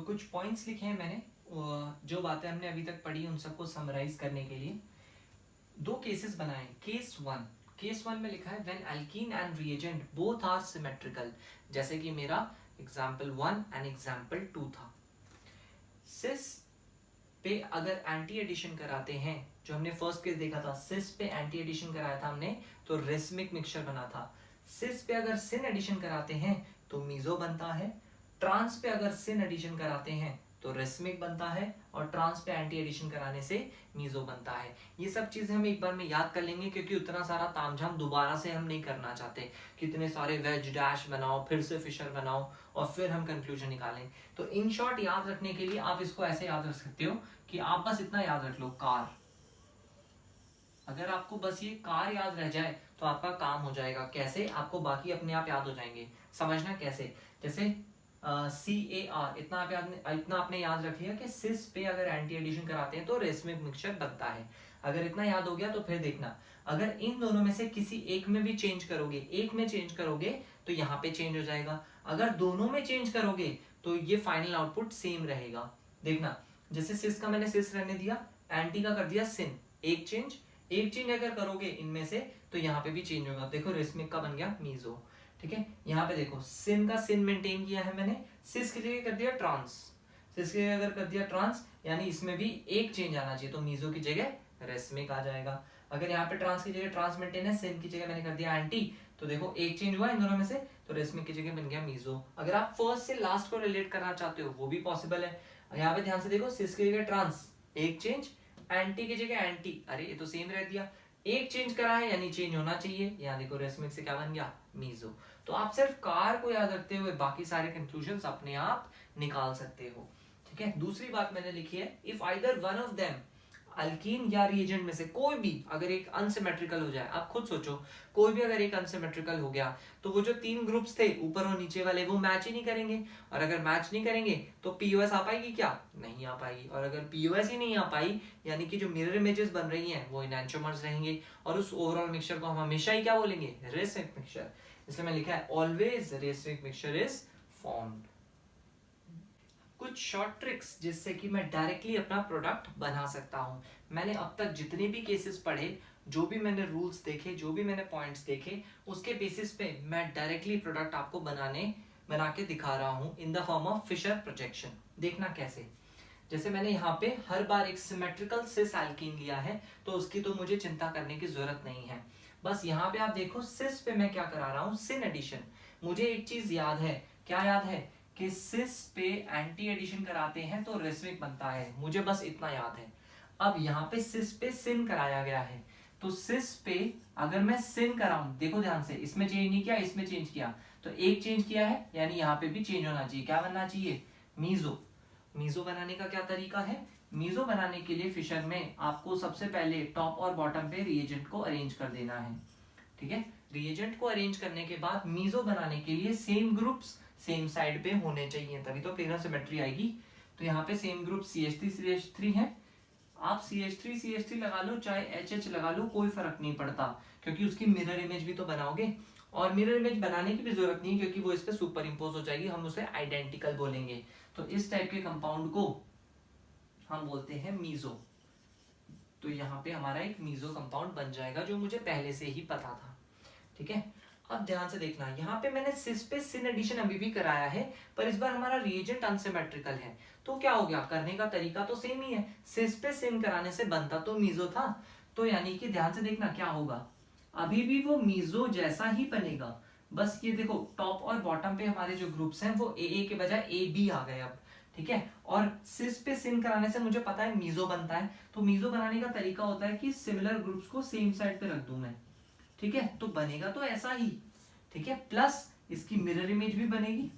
कुछ पॉइंट्स लिखे हैं मैंने, जो बातें हमने अभी तक पढ़ी उन सबको समराइज करने के लिए। दो केसेस बनाए। केस वन में लिखा है when alkene and reagent both are symmetrical, जैसे कि मेरा एग्जाम्पल 1 एंड एग्जाम्पल 2 था। सिस पे अगर एंटी एडिशन कराते हैं, जो हमने फर्स्ट केस देखा था, सिस पे एंटी एडिशन कराया था हमने तो रेसमिक मिक्सचर बना था। सिस पे अगर सिन एडिशन कराते हैं तो मीजो बनता है। ट्रांस पे अगर सिन एडिशन कराते हैं तो रेसमिक बनता है, और ट्रांस पे एंटी एडिशन कराने से मीजो बनता है। ये सब चीजें हम एक बार में याद कर लेंगे, क्योंकि उतना सारा तामझाम दोबारा से हम नहीं करना चाहते। कितने सारे वेज डैश बनाओ, फिर से फिशर बनाओ, और फिर हम कंक्लूजन निकालें। तो इन शॉर्ट याद रखने के लिए आप इसको ऐसे याद रख सकते हो कि आप बस इतना याद रख लो, कार। अगर आपको बस ये कार याद रह जाए तो आपका काम हो जाएगा। कैसे? आपको बाकी अपने आप याद हो जाएंगे। समझना कैसे? जैसे CAR, इतना आपने याद रख लिया कि सिस पे अगर एंटी एडिशन कराते हैं तो रेसमिक मिक्सचर बनता है। अगर इतना याद हो गया तो फिर देखना, अगर इन दोनों में से किसी एक में भी चेंज करोगे तो यहाँ पे चेंज हो जाएगा। अगर दोनों में चेंज करोगे तो ये फाइनल आउटपुट सेम रहेगा। देखना, जैसे सिस का मैंने सिस रहने दिया, एंटी का कर दिया सिन, एक चेंज अगर करोगे इनमें से तो यहाँ पे भी चेंज होगा। देखो रेसमिक का बन गया मीजो। ठीक है, यहाँ पे देखो सिन का सिन मेंटेन किया है मैंने, सिस की जगह कर दिया ट्रांस। सिस की जगह अगर कर दिया ट्रांस, यानी इसमें भी एक चेंज आना चाहिए, तो मीजो की जगह रेसमिक आ जाएगा। अगर यहाँ पे ट्रांस की जगह ट्रांस मेंटेन है, सिन की जगह मैंने कर दिया एंटी, तो देखो एक चेंज हुआ इन दोनों में से, तो रेसमिक की जगह बन गया मीजो। अगर आप फर्स्ट से लास्ट को रिलेट करना चाहते हो वो भी पॉसिबल है। यहाँ पे ध्यान से देखो, सिस की जगह ट्रांस, एक चेंज, एंटी की जगह एंटी, अरे ये तो सेम रह दिया, एक चेंज करा है यानी चेंज होना चाहिए। यहाँ देखो रेसमिक से क्या बन गया, मीजो। तो आप सिर्फ कार को याद रखते हुए बाकी सारे कंक्लूजन्स अपने आप निकाल सकते हो। ठीक है, दूसरी बात मैंने लिखी है, if either one of them, alkyne या रिएजेंट में से कोई भी अगर एक अनसिमेट्रिकल हो जाए, आप खुद सोचो, कोई भी अगर एक अनसिमेट्रिकल हो गया तो वो जो तीन ग्रुप्स थे ऊपर और नीचे वाले, वो मैच ही नहीं करेंगे। और अगर मैच नहीं करेंगे तो पीओएस आ पाएगी क्या? नहीं आ पाएगी। और अगर पीओएस ही नहीं आ पाई, यानी कि जो मिरर इमेजेस बन रही हैं वो एनांटियोमर्स रहेंगे, और उस ओवरऑल मिक्सचर को हम हमेशा ही क्या बोलेंगे, रेसिक मिक्सचर। इसलिए मैं लिखा है ऑलवेज रेसिक मिक्सचर इज फॉर्म्ड। कुछ शॉर्ट ट्रिक्स जिससे कि मैं डायरेक्टली अपना प्रोडक्ट बना सकता हूं। मैंने अब तक जितने भी केसेस पढ़े, जो भी मैंने रूल्स देखे, जो भी मैंने पॉइंट्स देखे, उसके बेसिस पे मैं डायरेक्टली प्रोडक्ट आपको बना के दिखा रहा हूं in the form of Fisher projection. देखना कैसे? जैसे मैंने यहाँ पे हर बार एक सिमेट्रिकल सिस एल्कीन लिया है, तो उसकी तो मुझे चिंता करने की जरूरत नहीं है। बस यहाँ पे आप देखो, सिस पे मैं क्या करा रहा हूँ, सिन एडिशन। मुझे एक चीज याद है, क्या याद है? कि सिस पे एंटी एडिशन कराते हैं तो रेसमिक बनता है, मुझे बस इतना याद है। अब यहाँ पे सिस पे सिन कराया गया है, तो सिस पे अगर मैं सिन कराऊं, देखो ध्यान से, इसमें चेंज नहीं किया, इसमें चेंज किया, तो एक चेंज किया है, यानी यहाँ पे भी चेंज होना चाहिए। क्या बनना चाहिए? मीजो। मीजो बनाने का क्या तरीका है? मीजो बनाने के लिए फिशर में आपको सबसे पहले टॉप और बॉटम पे रिएजेंट को अरेंज कर देना है। ठीक है, रिएजेंट को अरेंज करने के बाद मीजो बनाने के लिए सेम ग्रुप्स सेम साइड पे होने चाहिए, तभी तो प्लेनर सिमेट्री आएगी। तो यहाँ पे सेम ग्रुप CH3 है। आप CH3 लगा लो, चाहे HH लगा लो, कोई फर्क नहीं पड़ता, क्योंकि उसकी मिरर इमेज भी तो बनाओगे। और मिरर इमेज बनाने की भी जरूरत नहीं, क्योंकि वो इस पे सुपर इंपोज हो जाएगी, हम उसे आइडेंटिकल बोलेंगे। तो इस टाइप के कंपाउंड को हम बोलते हैं मीजो। तो यहाँ पे हमारा एक मीजो कंपाउंड बन जाएगा, जो मुझे पहले से ही पता था। ठीक है, अब ध्यान से देखना, यहाँ पे मैंने सिस पे सिन एडिशन अभी भी कराया है, पर इस बार हमारा रिएजेंट अनसिमेट्रिकल है। तो क्या हो गया, करने का तरीका तो सेम ही है, सिस पे सिन कराने से बनता तो मीजो था। तो यानी कि ध्यान से देखना क्या होगा, अभी भी वो मीजो जैसा ही बनेगा। बस ये देखो, टॉप और बॉटम पे हमारे जो ग्रुप्स हैं वो ए के बजाय AB आ गए अब। ठीक है, और सिस पे सिन कराने से मुझे पता है मीजो बनता है। तो मीजो बनाने का तरीका होता है कि सिमिलर ग्रुप्स को सेम साइड पे रख दूं मैं। ठीक है, तो बनेगा तो ऐसा ही। ठीक है, प्लस इसकी मिरर इमेज भी बनेगी।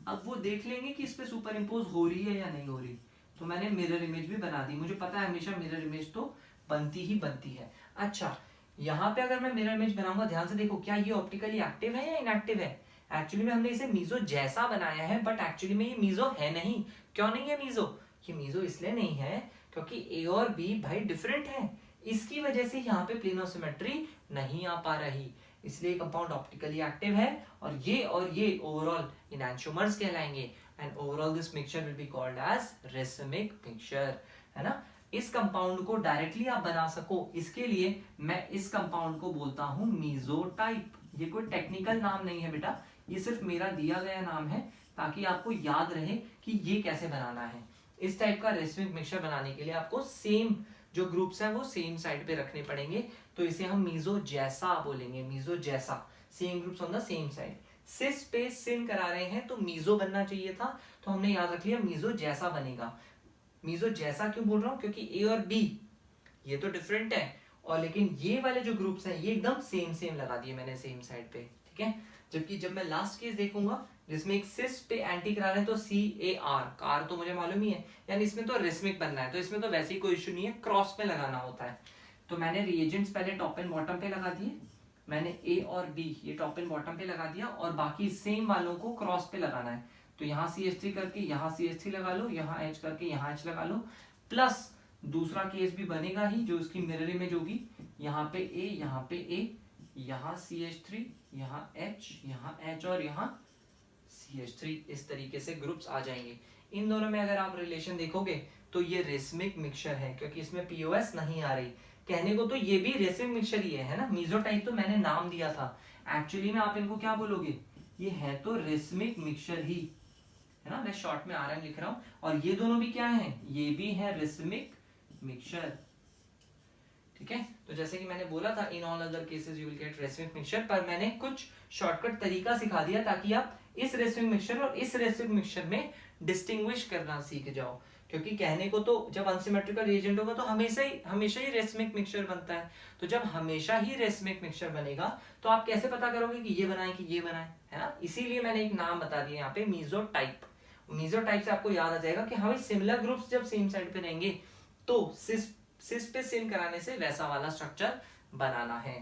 अब वो देख लेंगे कि इस पे सुपर इंपोज हो रही है या नहीं हो रही। तो मैंने मिरर इमेज भी बना दी, मुझे पता है हमेशा मिरर इमेज तो बनती ही बनती है। अच्छा, यहाँ पे अगर मैं मिरर इमेज बनाऊंगा, ध्यान से देखो, क्या ये ऑप्टिकली एक्टिव है या इनएक्टिव है? एक्चुअली में हमने इसे मीजो जैसा बनाया है, बट एक्चुअली में ये मीजो है नहीं। क्यों नहीं है मीजो? ये मीजो इसलिए नहीं है क्योंकि A और B भाई डिफरेंट है, इसकी वजह से यहाँ पे प्लेनो सिमेट्री नहीं आ पा रही। इसलिए कंपाउंड ऑप्टिकली एक्टिव है, और ये ओवरऑल इनैंशियोमर्स कहलाएंगे। And overall this mixture will be called as racemic mixture, है ना। इस कंपाउंड को डायरेक्टली आप बना सको इसके लिए मैं इस कंपाउंड को बोलता हूं मीसोटाइप। ये कोई टेक्निकल नाम नहीं है बेटा, ये सिर्फ मेरा दिया गया नाम है ताकि आपको याद रहे कि ये कैसे बनाना है। इस टाइप का रेसिमिक मिक्सचर बनाने के लिए आपको सेम जो ग्रुप्स हैं वो सेम साइड पे रखने पड़ेंगे, तो इसे हम मीजो जैसा बोलेंगे, मीजो जैसा, same groups on the same side. Cis पे सिन करा रहे हैं तो मीजो बनना चाहिए था, तो हमने याद रख लिया मीजो जैसा बनेगा। मीजो जैसा क्यों बोल रहा हूं, क्योंकि ए और बी ये तो डिफरेंट है, और लेकिन ये वाले जो ग्रुप्स हैं ये एकदम सेम सेम लगा दिए मैंने सेम साइड पे, ठीक है। जबकि जब मैं लास्ट केस देखूंगा जिसमें एक सिस पे एंटी करा रहे हैं तो CAR, कार तो मुझे मालूम ही है, यानी इसमें तो रेसिमिक बनना है, तो इसमें तो वैसे ही कोई इश्यू नहीं है, क्रॉस पे लगाना होता है। तो मैंने रिएजेंट्स पहले टॉप एंड बॉटम पे लगा दिए, मैंने ए और बी ये टॉप एंड बॉटम पे लगा दिया, और बाकी सेम वालों को क्रॉस पे लगाना है। तो यहाँ CH3 करके यहाँ CH3 लगा लो, यहाँ H करके यहाँ H लगा लो, प्लस दूसरा केस भी बनेगा ही जो उसकी मिरर इमेज होगी, यहाँ पे A, यहाँ पे A, यहाँ CH3, यहाँ H, यहाँ H और यहाँ CH3, इस तरीके से ग्रुप्स आ जाएंगे। इन दोनों में अगर आप रिलेशन देखोगे तो ये रेसिमिक मिक्सचर है, क्योंकि इसमें POS नहीं आ रही। कहने को तो ये भी रेसिमिक मिक्सचर ही है ना, मीसोटाइप तो मैंने नाम दिया था, एक्चुअली में आप इनको क्या बोलोगे, ये है तो रेसिमिक मिक्सचर ही, है ना। मैं शॉर्ट में RM लिख रहा हूं, और ये दोनों भी क्या है, ये भी है रेसिमिक मिक्सचर, ठीक है। तो जैसे कि मैंने बोला था in all other cases you will get racemic mixture, पर मैंने कुछ शॉर्टकट तरीका सिखा दिया ताकि आप इस रेसिमिक मिक्सचर और इस रेसिमिक मिक्सचर में डिस्टिंग्विश करना सीख जाओ। क्योंकि कहने को तो जब अनसिमेट्रिकल रिएजेंट होगा तो हमेशा ही रेसिमिक मिक्सचर बनता है, तो जब हमेशा ही रेसिमिक मिक्सचर बनेगा तो आप कैसे पता करोगे कि ये बनाए कि ये बनाए, है ना। इसीलिए मैंने एक नाम बता दिया यहाँ पे मीसोटाइप। मीसोटाइप से आपको याद आ जाएगा कि हमें सिमिलर ग्रुप्स जब सेम साइड पे रहेंगे तो सिस पे सिन कराने से वैसा वाला स्ट्रक्चर बनाना है।